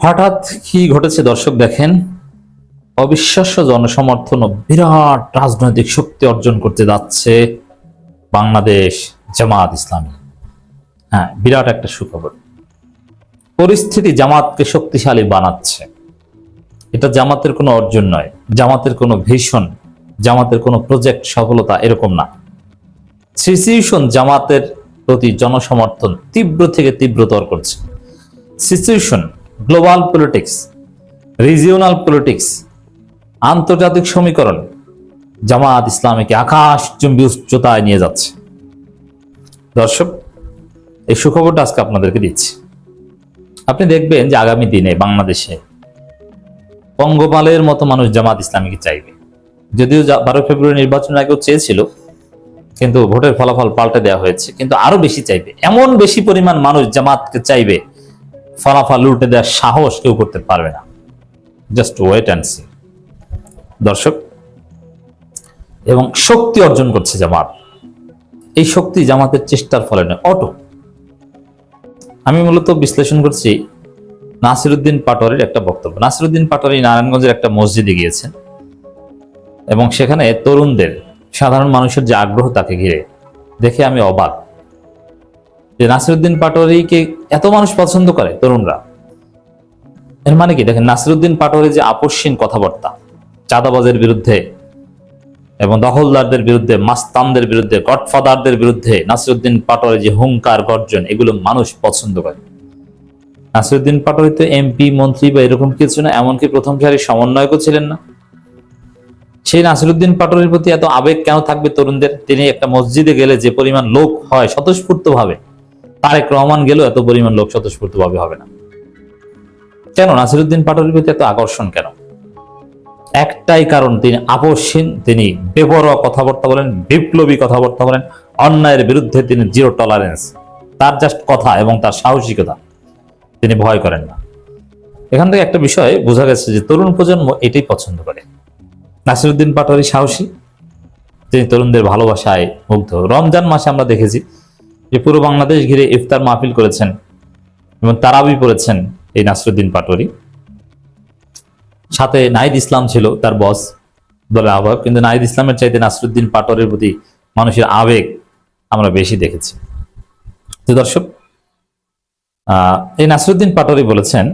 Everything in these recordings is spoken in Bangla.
হঠাৎ কি ঘটেছে দর্শক দেখেন, অবিশ্বাস্য জনসমর্থন ও বিরাট রাজনৈতিক শক্তি অর্জন করতে যাচ্ছে বাংলাদেশ জামাত ইসলামী। হ্যাঁ, বিরাট একটা সুখবর। পরিস্থিতি জামাতকে শক্তিশালী বানাচ্ছে। এটা জামাতের কোনো অর্জন নয়, জামাতের কোনো ভিশন, জামাতের কোনো প্রজেক্ট সফলতা এরকম না। সিচুয়েশন জামাতের প্রতি জনসমর্থন তীব্র থেকে তীব্রতর করছে। Situation, global politics, regional politics, আন্তর্জাতিক সমীকরণ জামাত ইসলামীকে আকাশচুম্বী উচ্চতায় নিয়ে যাচ্ছে। দর্শক, এই সুখবরটা আজকে আপনাদেরকে দিচ্ছি। আপনি দেখবেন যে আগামী দিনে বাংলাদেশে পঙ্গপালের মতো মানুষ জামাত ইসলামীকে চাইবে। যদিও 12 ফেব্রুয়ারি নির্বাচনের আগেও চেয়েছিল, কিন্তু ভোটের ফলাফল পাল্টে দেওয়া হয়েছে। কিন্তু আরো বেশি চাইবে, এমন বেশি পরিমাণ মানুষ জামাতকে চাইবে, ফলাফল উল্টে দেওয়ার সাহস কেউ করতে পারবে না। জাস্ট ওয়েট অ্যান্ড সি দর্শক। এবং শক্তি অর্জন করছে জামাত। এই শক্তি জামাতের চেষ্টার ফলে নয়, অটো। আমি মূলত বিশ্লেষণ করছি নাসিরউদ্দিন পাটোয়ারির একটা বক্তব্য। নাসিরউদ্দিন পাটোয়ারি নারায়ণগঞ্জের একটা মসজিদে গিয়েছেন এবং সেখানে তরুণদের, সাধারণ মানুষের যে আগ্রহ তাকে ঘিরে দেখে আমি অবাক যে নাসিরউদ্দিন পাটোয়ারিকে এত মানুষ পছন্দ করে, তরুণরা। এর মানে কি দেখেন, নাসিরউদ্দিন পাটোয়ারি যে আপসহীন কথাবার্তা চাঁদাবাজের বিরুদ্ধে এবং দখলদারদের বিরুদ্ধে, মাস্তানদের বিরুদ্ধে, গডফাদারদের বিরুদ্ধে নাসিরউদ্দিন পাটোয়ারি যে হুঙ্কার গর্জন, এগুলো মানুষ পছন্দ করে। নাসিরউদ্দিন পাটোয়ারি তো এমপি, মন্ত্রী বা এরকম কিছু না, এমনকি প্রথম সারির সমন্বয়কও ছিলেন না। সেই নাসিরউদ্দিন পাটোয়ারির প্রতি এত আবেগ কেন থাকবে তরুণদের? তিনি একটা মসজিদে গেলে যে পরিমাণ লোক হয় স্বতঃস্ফূর্ত ভাবে, তারেক রহমান গেলেও এত পরিমাণ লোক স্বতঃস্ফূর্ত ভাবে হবে না। কেন নাসিরউদ্দিন পাটোয়ারির প্রতি এত আকর্ষণ কেন? একটাই কারণ, তিনি আপসহীন, তিনি বেপরোয়া কথাবার্তা বলেন, বিপ্লবী কথাবার্তা বলেন, অন্যায়ের বিরুদ্ধে তিনি জিরো টলারেন্স। তার জাস্ট কথা এবং তার সাহসিকতা, তিনি ভয় করেন না। এখান থেকে একটা বিষয় বোঝা গেছে যে তরুণ প্রজন্ম এটাই পছন্দ করে। নাসিরউদ্দিন পাটোয়ারি সাহসী, তিনি তরুণদের ভালোবাসায় মুগ্ধ। রমজান মাসে আমরা দেখেছি যে পুরো বাংলাদেশ ঘিরে ইফতার মাহফিল করেছেন এবং তারাবি পড়েছেন এই নাসিরউদ্দিন পাটোয়ারি। সাথে নাহিদ ইসলাম ছিল তার বস, দলের আহ্বায়ক। কিন্তু নাহিদ ইসলামের চাইতে নাসিরউদ্দিন পাটোয়ারির প্রতি মানুষের আবেগ আমরা বেশি দেখেছি। তো দর্শক, এই নাসিরউদ্দিন পাটোয়ারি বলেছেন,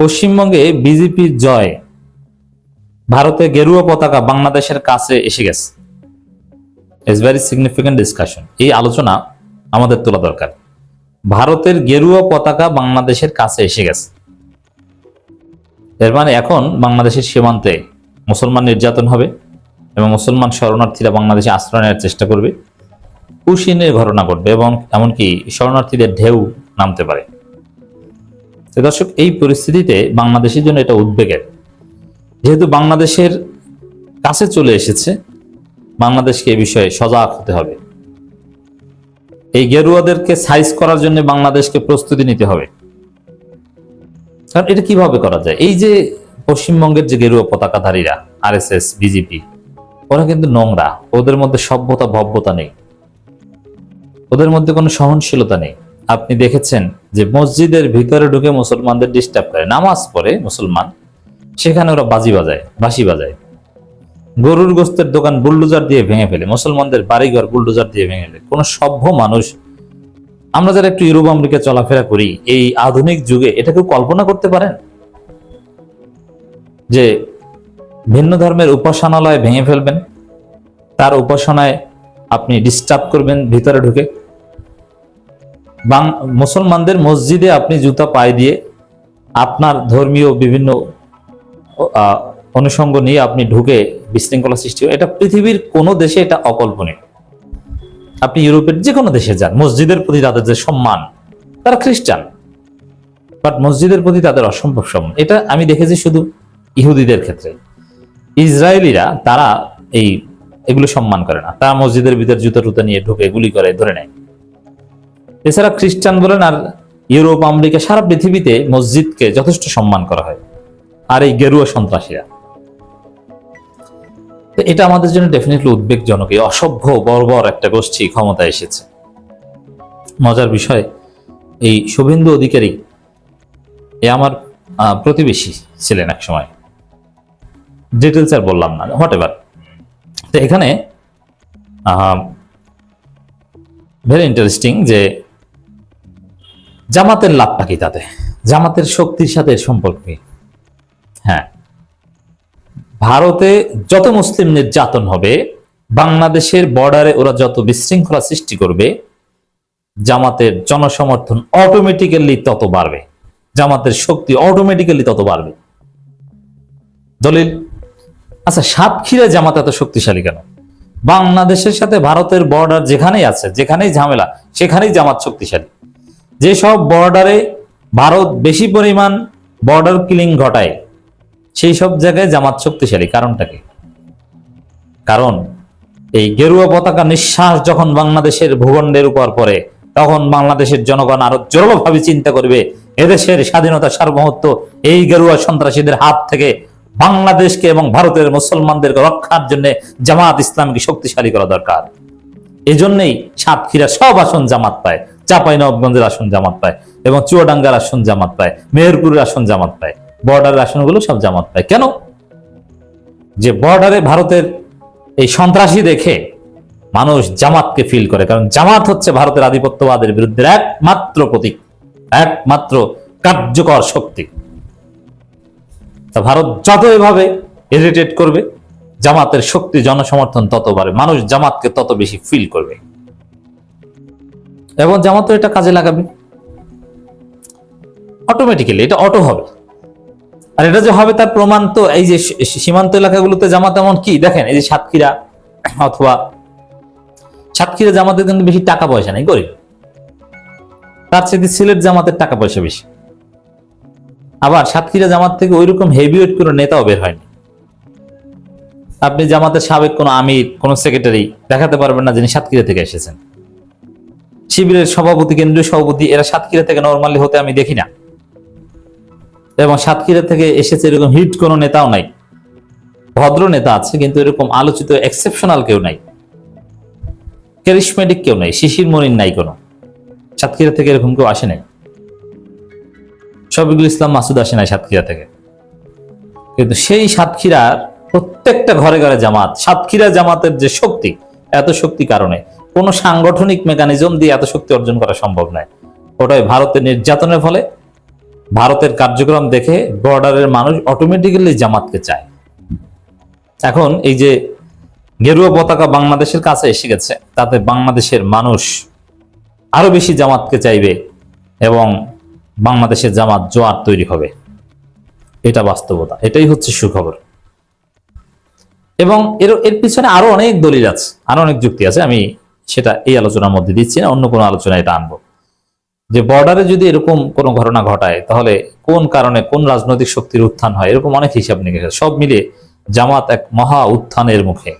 পশ্চিমবঙ্গে বিজেপির জয়, ভারতে গেরুয়া পতাকা বাংলাদেশের কাছে এসে গেছে। It's very significant discussion. এই আলোচনা আমাদের তোলা দরকার। ভারতের গেরুয়া পতাকা বাংলাদেশের কাছে এসে গেছে। এর মানে এখন বাংলাদেশের সীমান্তে মুসলমান নির্যাতন হবে এবং মুসলমান শরণার্থীরা বাংলাদেশে আশ্রয় নেওয়ার চেষ্টা করবে, কুশিনের ঘটনা ঘটবে এবং এমনকি শরণার্থীদের ঢেউ নামতে পারে। দর্শক, এই পরিস্থিতিতে বাংলাদেশের জন্য এটা উদ্বেগের। যেহেতু বাংলাদেশের কাছে চলে এসেছে, বাংলাদেশকে এই বিষয়ে সজাগ হতে হবে। এই গেরুয়াদেরকে সাইজ করার জন্য বাংলাদেশকে প্রস্তুতি নিতে হবে। কারণ এটা কিভাবে করা যায়? এই যে পশ্চিমবঙ্গের যে গেরুয়া পতাকাধারীরা, আরএসএস, বিজেপি, ওরা কিন্তু নোংরা। ওদের মধ্যে সভ্যতা ভব্যতা নেই, ওদের মধ্যে কোনো সহনশীলতা নেই। আপনি দেখেছেন যে মসজিদের ভিতরে ঢুকে মুসলমানদের ডিস্টার্ব করে, নামাজ পড়ে মুসলমান, সেখানে ওরা বাজি বাজায়, বাঁশি বাজায়। গরুর গোস্তের দোকান বুলডোজার দিয়ে ভেঙে ফেলে, মুসলমানদের বাড়িঘর বুলডোজার দিয়ে ভেঙে ফেলে। কোন সভ্য মানুষ, আমরা যারা একটু ইউরোপ আমেরিকা চলাফেরা করি, এই আধুনিক যুগে এটা কেউ কল্পনা করতে পারেন যে ভিন্ন ধর্মের উপাসনালয় ভেঙে ফেলবেন, তার উপাসনায় আপনি ডিস্টার্ব করবেন ভিতরে ঢুকে? মুসলমানদের মসজিদে আপনি জুতা পায়ে দিয়ে আপনার ধর্মীয় বিভিন্ন অনুষঙ্গ নিয়ে আপনি ঢুকে বিশৃঙ্খলা সৃষ্টি, এটা পৃথিবীর কোনো দেশে এটা অকল্পনীয়। আপনি ইউরোপের যে কোনো দেশে যান, মসজিদের প্রতি তাদের যে সম্মান, তারা খ্রিস্টান, বাট মসজিদের প্রতি তাদের অসম্ভব সম্মান। এটা আমি দেখেছি শুধু ইহুদিদের ক্ষেত্রে। ইসরায়েলিরা তারা এগুলো সম্মান করে না, তারা মসজিদের ভিতর জুতা টুতা নিয়ে ঢুকে গুলি করে ধরে নেয়। এছাড়া খ্রিস্টান বলেন আর ইউরোপ আমেরিকা, সারা পৃথিবীতে মসজিদকে যথেষ্ট সম্মান করা হয়। আর এই গেরুয়া সন্ত্রাসীরা, এটা আমাদের জন্য ডেফিনেটলি উদ্বেগজনক। এই অসভ্য বর্বর একটা গোষ্ঠী ক্ষমতায় এসেছে। মজার বিষয়, এই শুভেন্দু অধিকারী, আমার প্রতিবেশী ছিলেন এক সময়, ডিটেলস আর বললাম না, হোয়াট এভার। তো এখানে ভেরি ইন্টারেস্টিং যে জামাতের লাভটা কি, তাতে জামাতের শক্তির সাথে সম্পর্ক কি? হ্যাঁ, ভারতে যত মুসলিম নির্যাতন হবে, বাংলাদেশের বর্ডারে ওরা যত বিশৃঙ্খলা সৃষ্টি করবে, জামাতের জনসমর্থন অটোমেটিক্যালি তত বাড়বে, জামাতের শক্তি অটোমেটিক্যালি তত বাড়বে। দলিল, আচ্ছা সাতক্ষীরা জামাত এত শক্তিশালী কেন? বাংলাদেশের সাথে ভারতের বর্ডার যেখানেই আছে, যেখানেই ঝামেলা, সেখানেই জামাত শক্তিশালী। যেসব বর্ডারে ভারত বেশি পরিমাণ বর্ডার কিলিং ঘটায়, সেই সব জায়গায় জামাত শক্তিশালী। কারণটা কি? কারণ এই গেরুয়া পতাকা নিঃশ্বাস যখন বাংলাদেশের ভূখণ্ডের উপর পড়ে, তখন বাংলাদেশের জনগণ আরো জোরালোভাবে চিন্তা করবে এদেশের স্বাধীনতা সার্বভৌমত্ব এই গেরুয়া সন্ত্রাসীদের হাত থেকে বাংলাদেশকে এবং ভারতের মুসলমানদেরকে রক্ষার জন্য জামাত ইসলামকে শক্তিশালী করা দরকার। এজন্যই সাতক্ষীরা সব আসন জামাত পায়, চাঁপাইনবাবগঞ্জের আসন জামাত পায়, এবং চুয়াডাঙ্গার আসন জামাত পায়, মেহেরপুরের আসন জামাত পায়, বর্ডারের আসনগুলো সব জামাত পায়। কেন? যে বর্ডারে ভারতের এই সন্ত্রাসী দেখে মানুষ জামাতকে ফিল করে, কারণ জামাত হচ্ছে ভারতের আধিপত্যবাদের বিরুদ্ধে একমাত্র প্রতীক, একমাত্র কার্যকর শক্তি। তা ভারত যত এভাবে ইরিটেট করবে, জামাতের শক্তি জনসমর্থন তত বাড়বে, মানুষ জামাতকে তত বেশি ফিল করবে, এবং জামাত এটা কাজে লাগাবে অটোমেটিক্যালি, এটা অটো হবে। আর এটা যে হবে তার প্রমাণ তো এই যে সীমান্ত এলাকাগুলোতে জামাত এমন কি দেখেন, এই যে সাতক্ষীরা, অথবা সাতক্ষীরা জামাতের কিন্তু বেশি টাকা পয়সা নেই, গরিব, তার চেয়ে সিলেট জামাতের টাকা পয়সা বেশি। আবার সাতক্ষীরা জামাত থেকে ওইরকম হেভিওয়েট কোনো নেতাও বের হয়নি। আপনি জামাতের সাবেক কোনো আমির, কোনো সেক্রেটারি দেখাতে পারবেন না যিনি সাতক্ষীরা থেকে এসেছেন। শিবিরের সভাপতি, কেন্দ্রীয় সভাপতি, এরা সাতক্ষীরা থেকে নরমালি হতে আমি দেখি না, এবং সাতক্ষীরা থেকে এসেছে এরকম হিট কোনো নেতাও নাই। ভদ্র নেতা আছে, কিন্তু এরকম আলোচিত এক্সেপশনাল কেউ নাই, ক্যারিশমেটিক কেউ নাই, শিশির মনির নাই কোনো। সাতক্ষীরা থেকে এরকম কেউ আসে নাই। শফিকুল ইসলাম মাসুদ আসে নাই সাতক্ষীরা থেকে, কিন্তু সেই সাতক্ষীরার প্রত্যেকটা ঘরে ঘরে জামাত। সাতক্ষীরা জামাতের যে শক্তি, এত শক্তি কারণে কোনো সাংগঠনিক মেকানিজম দিয়ে এত শক্তি অর্জন করা সম্ভব নয়। ওটাই ভারতের নির্যাতনের ফলে, ভারতের কার্যক্রম দেখে বর্ডারের মানুষ অটোমেটিক্যালি জামাতকে চায়। এখন এই যে গেরুয়া পতাকা বাংলাদেশের কাছে এসে গেছে, তাতে বাংলাদেশের মানুষ আরো বেশি জামাতকে চাইবে, এবং বাংলাদেশের জামাত জোয়ার তৈরি হবে। এটা বাস্তবতা, এটাই হচ্ছে সুখবর। এবং এর পিছনে আরো অনেক দলিল আছে, আরো অনেক যুক্তি আছে, আমি সেটা এই আলোচনার মধ্যে দিচ্ছি না, অন্য কোনো আলোচনা এটা আনবো। যে বর্ডারে যদি এরকম কোনো ঘটনা ঘটায়, তাহলে কোন কারণে কোন রাজনৈতিক শক্তির উত্থান হয়, এরকম অনেক হিসাব নিকেশ, সব মিলিয়ে জামাত এক মহা উত্থানের মুখে।